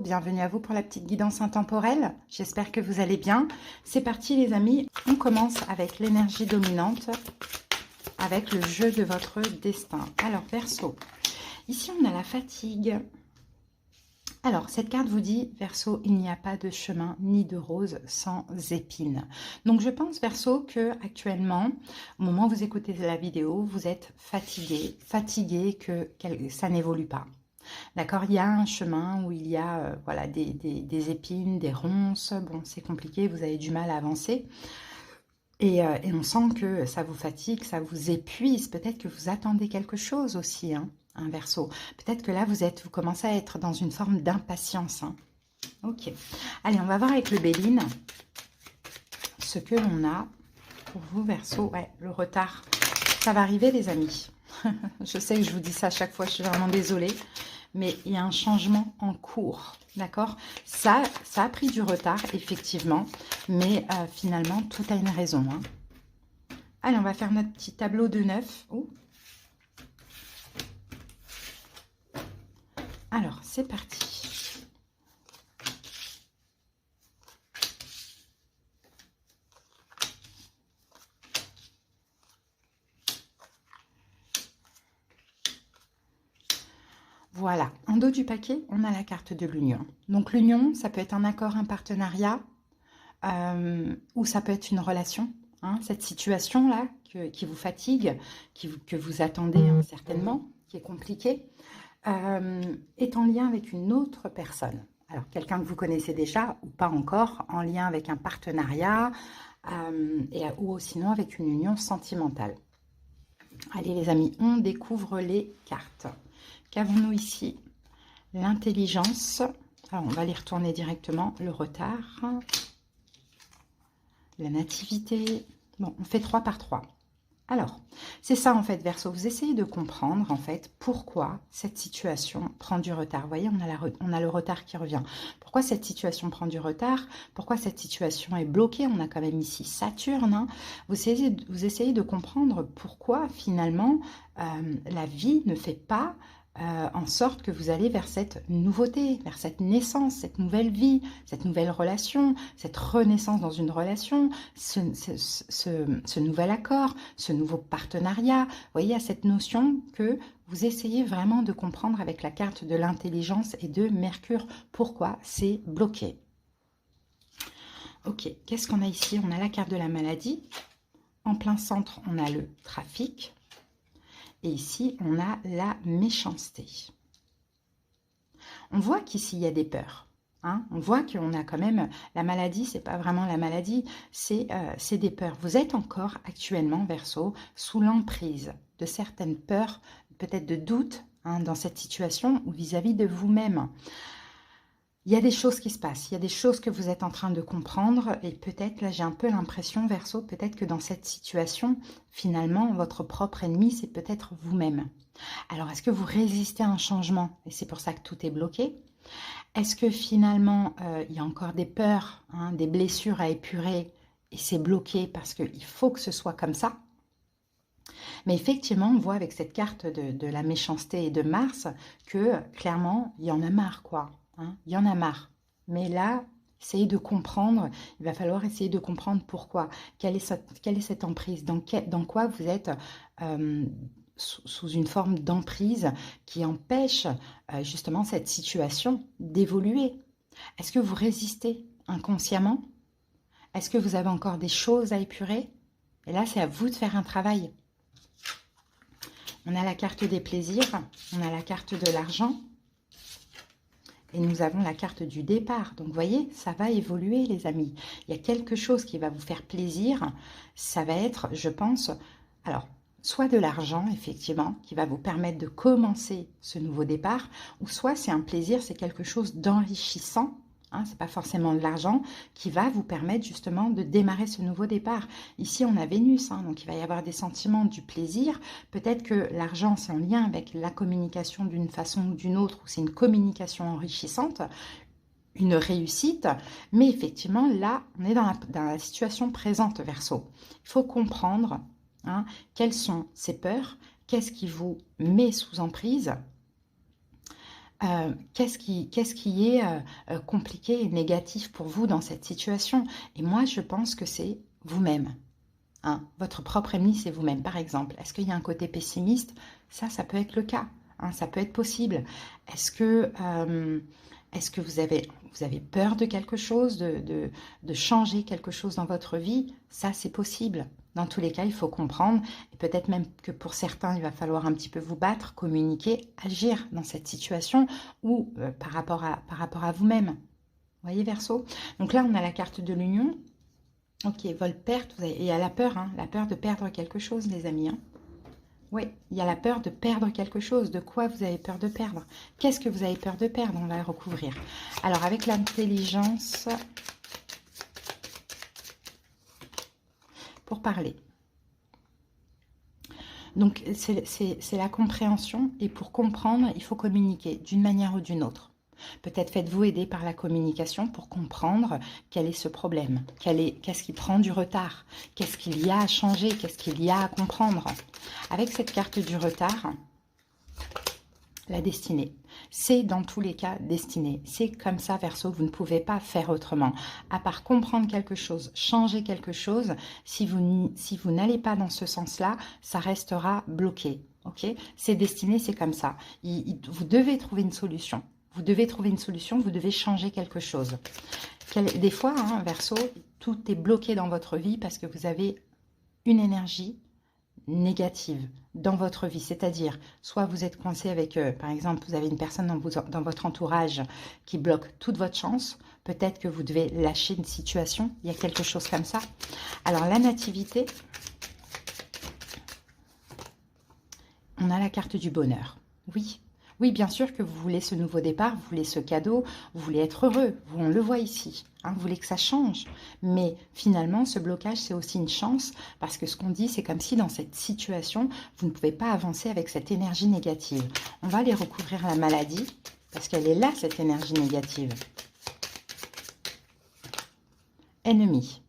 Bienvenue à vous pour la petite guidance intemporelle. J'espère que vous allez bien. C'est parti les amis, on commence avec l'énergie dominante, avec le jeu de votre destin. Alors Verseau, ici on a la fatigue. Alors cette carte vous dit, Verseau, il n'y a pas de chemin ni de rose sans épines. Donc je pense Verseau que actuellement, au moment où vous écoutez la vidéo, vous êtes fatigué que ça n'évolue pas. D'accord, il y a un chemin où il y a voilà, des épines, des ronces. Bon, c'est compliqué, vous avez du mal à avancer. Et on sent que ça vous fatigue, ça vous épuise. Peut-être que vous attendez quelque chose aussi, hein, un Verseau. Peut-être que là, vous commencez à être dans une forme d'impatience. Hein. Ok. Allez, on va voir avec le Béline ce que l'on a pour vous, Verseau. Ouais, le retard, ça va arriver, les amis. Je sais que je vous dis ça à chaque fois, je suis vraiment désolée. Mais il y a un changement en cours, d'accord? Ça a pris du retard, effectivement, mais finalement, tout a une raison. Hein. Allez, on va faire notre petit tableau de 9. Oh. Alors, c'est parti. Voilà, en dos du paquet, on a la carte de l'union. Donc l'union, ça peut être un accord, un partenariat, ou ça peut être une relation. Hein, cette situation-là qui vous fatigue, que vous attendez hein, certainement, qui est compliquée, est en lien avec une autre personne. Alors quelqu'un que vous connaissez déjà ou pas encore, en lien avec un partenariat, ou sinon avec une union sentimentale. Allez les amis, on découvre les cartes. Qu'avons-nous ici? L'intelligence. Alors, on va les retourner directement. Le retard. La nativité. Bon, on fait 3 par 3. Alors, c'est ça en fait, Verseau. Vous essayez de comprendre en fait pourquoi cette situation prend du retard. Vous voyez, on a le retard qui revient. Pourquoi cette situation prend du retard? Pourquoi cette situation est bloquée? On a quand même ici Saturne. Hein. Vous essayez de comprendre pourquoi finalement la vie ne fait pas en sorte que vous allez vers cette nouveauté, vers cette naissance, cette nouvelle vie, cette nouvelle relation, cette renaissance dans une relation, ce nouvel accord, ce nouveau partenariat. Vous voyez, à cette notion que vous essayez vraiment de comprendre avec la carte de l'intelligence et de Mercure, pourquoi c'est bloqué. Ok, qu'est-ce qu'on a ici? On a la carte de la maladie. En plein centre, on a le trafic. Et ici, on a la méchanceté. On voit qu'ici, il y a des peurs. Hein. On voit qu'on a quand même... La maladie, c'est pas vraiment la maladie, c'est des peurs. Vous êtes encore actuellement, Verseau, sous l'emprise de certaines peurs, peut-être de doutes hein, dans cette situation ou vis-à-vis de vous-même. Il y a des choses qui se passent, il y a des choses que vous êtes en train de comprendre et peut-être, là j'ai un peu l'impression, Verseau, peut-être que dans cette situation, finalement, votre propre ennemi, c'est peut-être vous-même. Alors, est-ce que vous résistez à un changement et c'est pour ça que tout est bloqué? Est-ce que finalement, il y a encore des peurs, hein, des blessures à épurer et c'est bloqué parce qu'il faut que ce soit comme ça? Mais effectivement, on voit avec cette carte de la méchanceté et de Mars que clairement, il y en a marre, quoi. Hein, il y en a marre. Mais là, essayez de comprendre, il va falloir essayer de comprendre pourquoi. Quelle est cette emprise? Dans quoi vous êtes sous une forme d'emprise qui empêche justement cette situation d'évoluer? Est-ce que vous résistez inconsciemment? Est-ce que vous avez encore des choses à épurer? Et là, c'est à vous de faire un travail. On a la carte des plaisirs, on a la carte de l'argent. Et nous avons la carte du départ. Donc, vous voyez, ça va évoluer, les amis. Il y a quelque chose qui va vous faire plaisir. Ça va être, je pense, alors, soit de l'argent, effectivement, qui va vous permettre de commencer ce nouveau départ, ou soit c'est un plaisir, c'est quelque chose d'enrichissant. Hein, ce n'est pas forcément de l'argent qui va vous permettre justement de démarrer ce nouveau départ. Ici, on a Vénus, hein, donc il va y avoir des sentiments du plaisir. Peut-être que l'argent, c'est en lien avec la communication d'une façon ou d'une autre, ou c'est une communication enrichissante, une réussite. Mais effectivement, là, on est dans la situation présente, Verseau. Il faut comprendre hein, quelles sont ces peurs, qu'est-ce qui vous met sous emprise. Qu'est-ce qui est compliqué et négatif pour vous dans cette situation? Et moi, je pense que c'est vous-même. Hein. Votre propre ennemi, c'est vous-même. Par exemple, est-ce qu'il y a un côté pessimiste? Ça peut être le cas. Hein, ça peut être possible. Est-ce que, vous avez peur de quelque chose, de changer quelque chose dans votre vie? Ça, c'est possible. Dans tous les cas, il faut comprendre, et peut-être même que pour certains, il va falloir un petit peu vous battre, communiquer, agir dans cette situation, ou par rapport à vous-même. Vous voyez, Verseau? Donc là, on a la carte de l'union. Ok, vol-perte, il y a la peur, hein, la peur de perdre quelque chose, les amis. Hein. Oui, il y a la peur de perdre quelque chose. De quoi vous avez peur de perdre? Qu'est-ce que vous avez peur de perdre? On va recouvrir. Alors, avec l'intelligence, pour parler. Donc, c'est la compréhension. Et pour comprendre, il faut communiquer d'une manière ou d'une autre. Peut-être faites-vous aider par la communication pour comprendre quel est ce problème, qu'est-ce qui prend du retard, qu'est-ce qu'il y a à changer, qu'est-ce qu'il y a à comprendre. Avec cette carte du retard, la destinée. C'est dans tous les cas destiné. C'est comme ça, Verseau, vous ne pouvez pas faire autrement. À part comprendre quelque chose, changer quelque chose, si vous n'allez pas dans ce sens-là, ça restera bloqué. Ok? C'est destiné, c'est comme ça. Vous devez trouver une solution. Vous devez trouver une solution, vous devez changer quelque chose. Des fois, hein, Verseau, tout est bloqué dans votre vie parce que vous avez une énergie négative dans votre vie. C'est-à-dire, soit vous êtes coincé avec, par exemple, vous avez une personne dans votre entourage qui bloque toute votre chance. Peut-être que vous devez lâcher une situation. Il y a quelque chose comme ça. Alors, la nativité, on a la carte du bonheur. Oui. Oui, bien sûr que vous voulez ce nouveau départ, vous voulez ce cadeau, vous voulez être heureux, on le voit ici, hein, vous voulez que ça change. Mais finalement, ce blocage, c'est aussi une chance, parce que ce qu'on dit, c'est comme si dans cette situation, vous ne pouvez pas avancer avec cette énergie négative. On va aller recouvrir la maladie, parce qu'elle est là, cette énergie négative. Ennemis.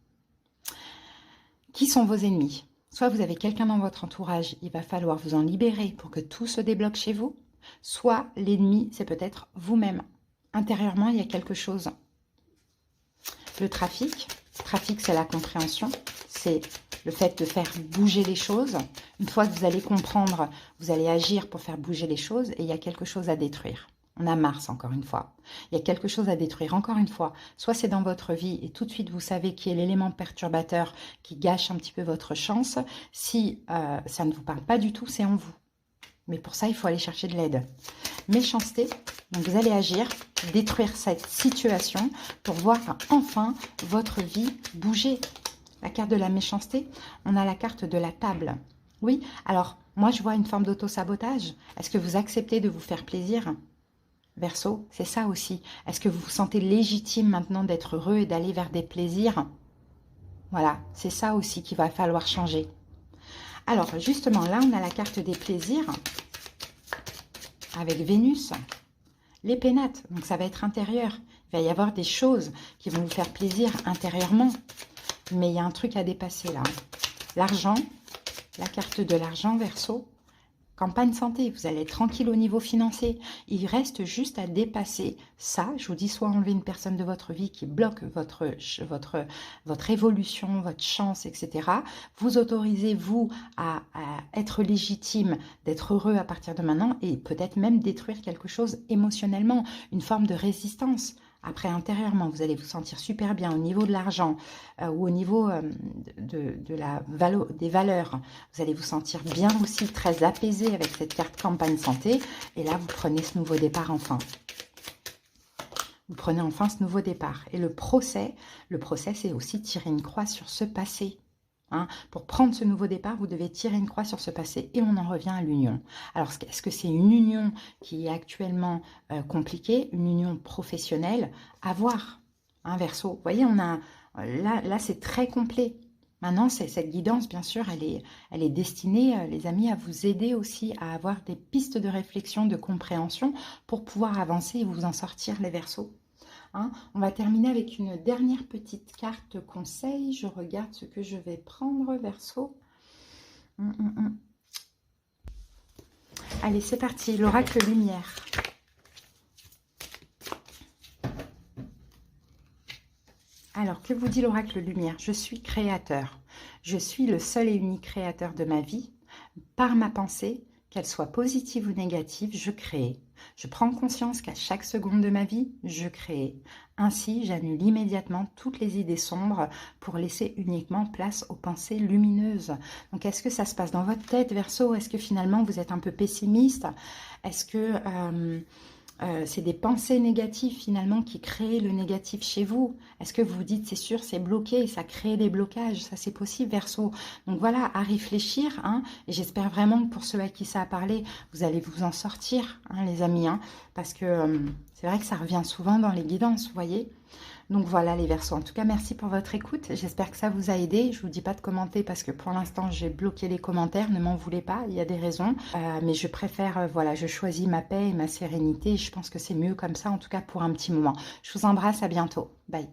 Qui sont vos ennemis? Soit vous avez quelqu'un dans votre entourage, il va falloir vous en libérer pour que tout se débloque chez vous. Soit l'ennemi, c'est peut-être vous-même. Intérieurement, il y a quelque chose. Le trafic, c'est la compréhension, c'est le fait de faire bouger les choses. Une fois que vous allez comprendre, vous allez agir pour faire bouger les choses et il y a quelque chose à détruire. On a Mars, encore une fois. Il y a quelque chose à détruire, encore une fois. Soit c'est dans votre vie et tout de suite, vous savez qui est l'élément perturbateur qui gâche un petit peu votre chance. Si ça ne vous parle pas du tout, c'est en vous. Mais pour ça, il faut aller chercher de l'aide. Méchanceté, donc vous allez agir, détruire cette situation pour voir enfin votre vie bouger. La carte de la méchanceté, on a la carte de la table. Oui, alors moi je vois une forme d'auto-sabotage. Est-ce que vous acceptez de vous faire plaisir? Verseau, c'est ça aussi. Est-ce que vous vous sentez légitime maintenant d'être heureux et d'aller vers des plaisirs? Voilà, c'est ça aussi qu'il va falloir changer. Alors, justement, là, on a la carte des plaisirs avec Vénus, les pénates. Donc, ça va être intérieur. Il va y avoir des choses qui vont vous faire plaisir intérieurement. Mais il y a un truc à dépasser, là. L'argent, la carte de l'argent, Verseau. Campagne santé, vous allez être tranquille au niveau financier. Il reste juste à dépasser ça. Je vous dis, soit enlever une personne de votre vie qui bloque votre évolution, votre chance, etc. Vous autorisez, vous, à être légitime, d'être heureux à partir de maintenant et peut-être même détruire quelque chose émotionnellement, une forme de résistance. Après, intérieurement, vous allez vous sentir super bien au niveau de l'argent ou au niveau des valeurs. Vous allez vous sentir bien aussi, très apaisé avec cette carte campagne santé. Et là, vous prenez ce nouveau départ enfin. Vous prenez enfin ce nouveau départ. Et le procès, c'est aussi tirer une croix sur ce passé. Hein, pour prendre ce nouveau départ, vous devez tirer une croix sur ce passé et on en revient à l'union. Alors, est-ce que c'est une union qui est actuellement compliquée, une union professionnelle? À voir, hein, Verseau. Vous voyez, on a là c'est très complet. Maintenant, cette guidance, bien sûr, elle est destinée, les amis, à vous aider aussi à avoir des pistes de réflexion, de compréhension pour pouvoir avancer et vous en sortir, les Verseaux. Hein, on va terminer avec une dernière petite carte conseil. Je regarde ce que je vais prendre, Verseau. Allez, c'est parti. L'oracle lumière. Alors, que vous dit l'oracle lumière? Je suis créateur. Je suis le seul et unique créateur de ma vie. Par ma pensée, qu'elle soit positive ou négative, je crée. Je prends conscience qu'à chaque seconde de ma vie, je crée. Ainsi, j'annule immédiatement toutes les idées sombres pour laisser uniquement place aux pensées lumineuses. Donc, est-ce que ça se passe dans votre tête, Verseau? Est-ce que finalement, vous êtes un peu pessimiste? Est-ce que c'est des pensées négatives finalement qui créent le négatif chez vous? Est-ce que vous vous dites, c'est sûr, c'est bloqué, ça crée des blocages? Ça, c'est possible, Verseau. Donc voilà, à réfléchir, hein, et j'espère vraiment que pour ceux à qui ça a parlé, vous allez vous en sortir, hein, les amis, hein, parce que c'est vrai que ça revient souvent dans les guidances, vous voyez. Donc voilà les Verseaux, en tout cas merci pour votre écoute, j'espère que ça vous a aidé. Je vous dis pas de commenter parce que pour l'instant j'ai bloqué les commentaires, ne m'en voulez pas, il y a des raisons. Mais je préfère, voilà, je choisis ma paix et ma sérénité, et je pense que c'est mieux comme ça, en tout cas pour un petit moment. Je vous embrasse, à bientôt, bye.